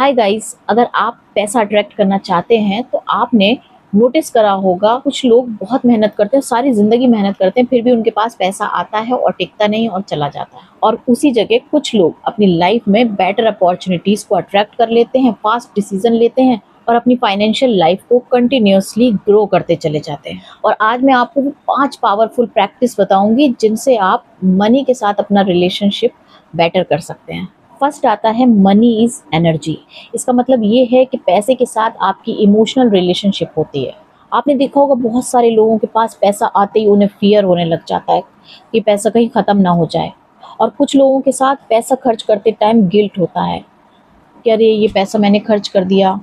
Hi guys, अगर आप पैसा अट्रैक्ट करना चाहते हैं तो आपने नोटिस करा होगा कुछ लोग बहुत मेहनत करते हैं, सारी ज़िंदगी मेहनत करते हैं, फिर भी उनके पास पैसा आता है और टिकता नहीं और चला जाता है। और उसी जगह कुछ लोग अपनी लाइफ में बेटर अपॉर्चुनिटीज़ को अट्रैक्ट कर लेते हैं, फास्ट डिसीजन लेते हैं और अपनी फाइनेंशियल लाइफ को कंटिन्यूअसली ग्रो करते चले जाते हैं। और आज मैं आपको 5 पावरफुल प्रैक्टिस बताऊंगी जिनसे आप मनी के साथ अपना रिलेशनशिप बेटर कर सकते हैं। फर्स्ट आता है मनी इज़ एनर्जी। इसका मतलब ये है कि पैसे के साथ आपकी इमोशनल रिलेशनशिप होती है। आपने देखा होगा बहुत सारे लोगों के पास पैसा आते ही उन्हें फियर होने लग जाता है कि पैसा कहीं ख़त्म ना हो जाए। और कुछ लोगों के साथ पैसा खर्च करते टाइम गिल्ट होता है कि अरे ये पैसा मैंने खर्च कर दिया,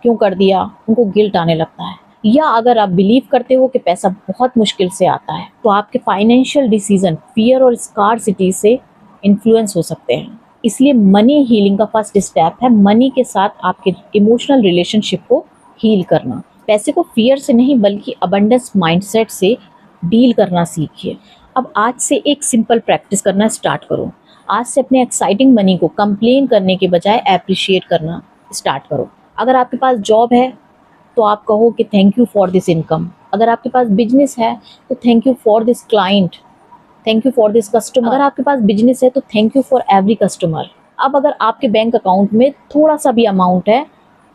क्यों कर दिया, उनको गिल्ट आने लगता है। या अगर आप बिलीव करते हो कि पैसा बहुत मुश्किल से आता है तो आपके फाइनेंशियल डिसीजन फियर और स्कार्सिटी से इन्फ्लुएंस हो सकते हैं। इसलिए मनी हीलिंग का फर्स्ट स्टेप है मनी के साथ आपके इमोशनल रिलेशनशिप को हील करना। पैसे को फियर से नहीं बल्कि अबंडेंस माइंडसेट से डील करना सीखिए। अब आज से एक सिंपल प्रैक्टिस करना स्टार्ट करो। आज से अपने एक्साइटिंग मनी को कंप्लेन करने के बजाय एप्रिशिएट करना स्टार्ट करो। अगर आपके पास जॉब है तो आप कहो कि thank you for this income. अगर आपके पास बिजनेस है तो thank you for this client, thank you for this customer. अगर आपके पास बिजनेस है तो thank you for every customer. अब अगर आपके बैंक अकाउंट में थोड़ा सा भी अमाउंट है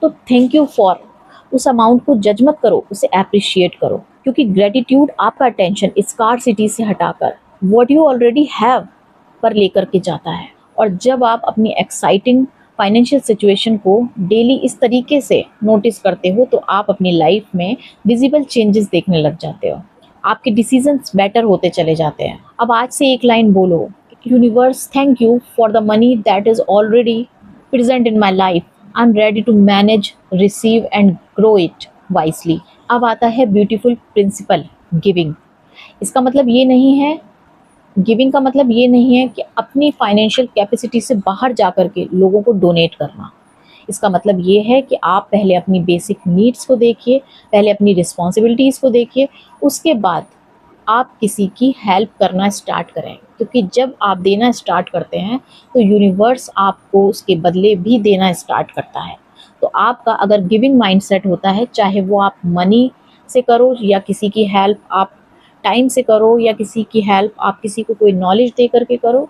तो थैंक यू फॉर उस अमाउंट को जज मत करो, उसे एप्रिशिएट करो। क्योंकि ग्रेटिट्यूड आपका अटेंशन स्कार्सिटी से हटाकर व्हाट यू ऑलरेडी हैव पर लेकर के जाता है। और जब आप अपनी एक्साइटिंग फाइनेंशियल सिचुएशन को डेली इस तरीके से नोटिस करते हो तो आप अपनी लाइफ में विजिबल चेंजेस देखने लग जाते हो। आपके डिसीजंस बेटर होते चले जाते हैं। अब आज से एक लाइन बोलो, universe thank you for the money that is already present in my life. I am ready to manage, receive and grow it wisely. अब आता है ब्यूटीफुल प्रिंसिपल गिविंग। इसका मतलब ये नहीं है गिविंग का मतलब ये नहीं है कि अपनी फाइनेंशियल कैपेसिटी से बाहर जा कर के लोगों को डोनेट करना। इसका मतलब ये है कि आप पहले अपनी बेसिक नीड्स को देखिए, पहले अपनी रिस्पॉन्सिबिलिटीज़ को देखिए, उसके बाद आप किसी की हेल्प करना स्टार्ट करें। क्योंकि जब आप देना स्टार्ट करते हैं तो यूनिवर्स आपको उसके बदले भी देना स्टार्ट करता है। तो आपका अगर गिविंग माइंडसेट होता है, चाहे वो आप मनी से करो या किसी की हेल्प आप टाइम से करो या किसी की हेल्प आप किसी को कोई नॉलेज दे करके करो,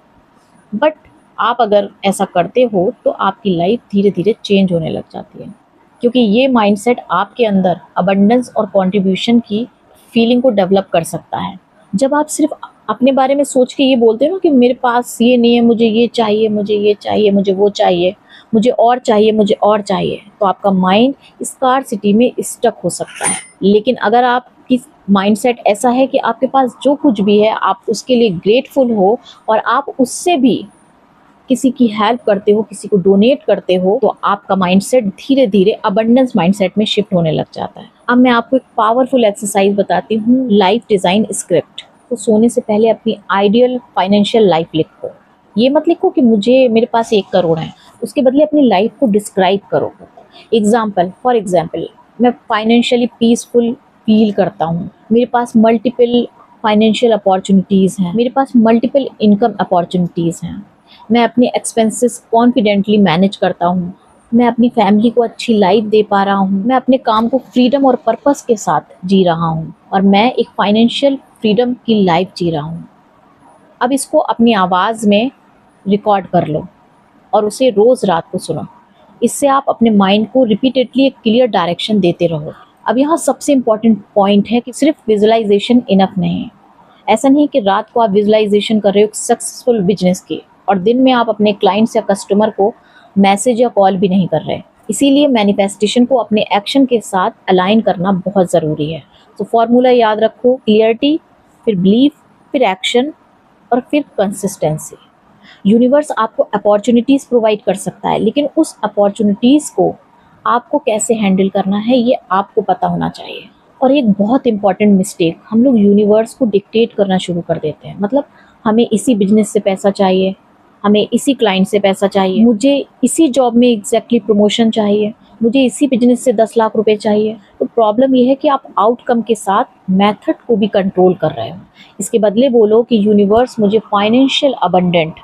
बट आप अगर ऐसा करते हो तो आपकी लाइफ धीरे धीरे चेंज होने लग जाती है। क्योंकि ये माइंडसेट आपके अंदर अबंडेंस और कंट्रीब्यूशन की फीलिंग को डेवलप कर सकता है। जब आप सिर्फ अपने बारे में सोच के ये बोलते हो ना कि मेरे पास ये नहीं है, मुझे ये चाहिए, मुझे ये चाहिए, मुझे वो चाहिए, मुझे और चाहिए, मुझे और चाहिए, तो आपका माइंड स्कार्सिटी में स्टक हो सकता है। लेकिन अगर आपकी माइंडसेट ऐसा है कि आपके पास जो कुछ भी है आप उसके लिए ग्रेटफुल हो और आप उससे भी किसी की हेल्प करते हो, किसी को डोनेट करते हो, तो आपका माइंडसेट धीरे धीरे अबंडेंस माइंडसेट में शिफ्ट होने लग जाता है। अब मैं आपको एक पावरफुल एक्सरसाइज बताती हूँ, लाइफ डिज़ाइन स्क्रिप्ट। तो सोने से पहले अपनी आइडियल फाइनेंशियल लाइफ लिखो। ये मत लिखो कि मेरे पास 1 करोड़ है, उसके बदले अपनी लाइफ को डिस्क्राइब करो। फॉर एग्जाम्पल, मैं फाइनेंशियली पीसफुल फील करता हूँ, मेरे पास मल्टीपल फाइनेंशियल अपॉर्चुनिटीज़ हैं, मेरे पास मल्टीपल इनकम अपॉर्चुनिटीज़ हैं, मैं अपने एक्सपेंसेस कॉन्फिडेंटली मैनेज करता हूँ, मैं अपनी फैमिली को अच्छी लाइफ दे पा रहा हूँ, मैं अपने काम को फ्रीडम और पर्पस के साथ जी रहा हूँ और मैं एक फाइनेंशियल फ्रीडम की लाइफ जी रहा हूँ। अब इसको अपनी आवाज़ में रिकॉर्ड कर लो और उसे रोज़ रात को सुनो। इससे आप अपने माइंड को रिपीटेडली एक क्लियर डायरेक्शन देते रहो। अब यहाँ सबसे इम्पॉर्टेंट पॉइंट है कि सिर्फ विजुअलाइजेशन इनफ नहीं है। ऐसा नहीं कि रात को आप विजुअलाइजेशन कर रहे हो सक्सेसफुल बिजनेस की और दिन में आप अपने क्लाइंट्स या कस्टमर को मैसेज या कॉल भी नहीं कर रहे। इसीलिए मैनिफेस्टेशन को अपने एक्शन के साथ अलाइन करना बहुत ज़रूरी है। तो फॉर्मूला याद रखो, क्लियरिटी, फिर बिलीफ, फिर एक्शन और फिर कंसिस्टेंसी। यूनिवर्स आपको अपॉर्चुनिटीज़ प्रोवाइड कर सकता है, लेकिन उस अपॉर्चुनिटीज़ को आपको कैसे हैंडल करना है ये आपको पता होना चाहिए। और एक बहुत इंपॉर्टेंट मिस्टेक, हम लोग यूनिवर्स को डिक्टेट करना शुरू कर देते हैं। मतलब हमें इसी बिजनेस से पैसा चाहिए, हमें इसी क्लाइंट से पैसा चाहिए, मुझे इसी जॉब में एग्जैक्टली प्रमोशन चाहिए, मुझे इसी बिजनेस से 10 लाख रुपए चाहिए। तो प्रॉब्लम ये है कि आप आउटकम के साथ मेथड को भी कंट्रोल कर रहे हो। इसके बदले बोलो कि यूनिवर्स मुझे फाइनेंशियल अबंडेंट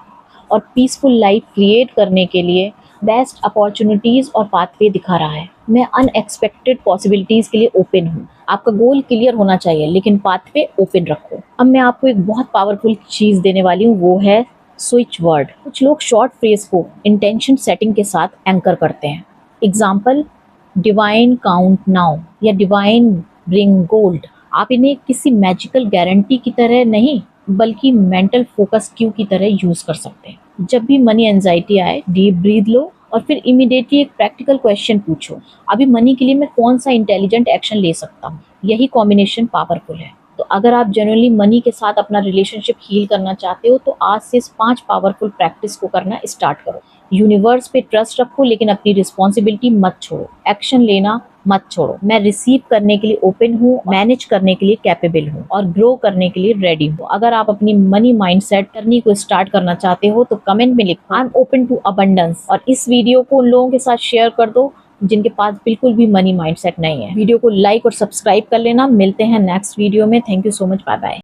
और पीसफुल लाइफ क्रिएट करने के लिए बेस्ट अपॉर्चुनिटीज और पाथवे दिखा रहा है। मैं अनएक्सपेक्टेड पॉसिबिलिटीज के लिए ओपन हूँ। आपका गोल क्लियर होना चाहिए लेकिन पाथवे ओपन रखो। अब मैं आपको एक बहुत पावरफुल चीज देने वाली हूँ, वो है स्विच वर्ड। कुछ लोग शॉर्ट फ्रेज को इंटेंशन सेटिंग के साथ एंकर करते हैं। एग्जाम्पल, डिवाइन काउंट नाउ या डिवाइन ब्रिंग गोल्ड। आप इन्हें किसी मैजिकल गारंटी की तरह नहीं बल्कि मेंटल फोकस क्यू की तरह यूज कर सकते हैं। जब भी मनी एंजाइटी आए, डीप ब्रीथ लो और फिर इमीडिएटली एक प्रैक्टिकल क्वेश्चन पूछो, अभी मनी के लिए मैं कौन सा इंटेलिजेंट एक्शन ले सकता हूँ। यही कॉम्बिनेशन पावरफुल है। तो अगर आप जनरली मनी के साथ अपना रिलेशनशिप हील करना चाहते हो तो आज से इस 5 पावरफुल प्रैक्टिस को करना स्टार्ट करो। यूनिवर्स पे ट्रस्ट रखो लेकिन अपनी रिस्पॉन्सिबिलिटी मत छोड़ो। एक्शन लेना मत छोड़ो। मैं रिसीव करने के लिए ओपन हूँ, मैनेज करने के लिए कैपेबल हूँ और ग्रो करने के लिए रेडी हूँ। अगर आप अपनी मनी माइंडसेट जर्नी को स्टार्ट करना चाहते हो तो कमेंट में लिखो I am open to abundance और इस वीडियो को उन लोगों के साथ शेयर कर दो जिनके पास बिल्कुल भी मनी माइंडसेट नहीं है। वीडियो को लाइक और सब्सक्राइब कर लेना। मिलते हैं नेक्स्ट वीडियो में। Thank you so much. Bye bye.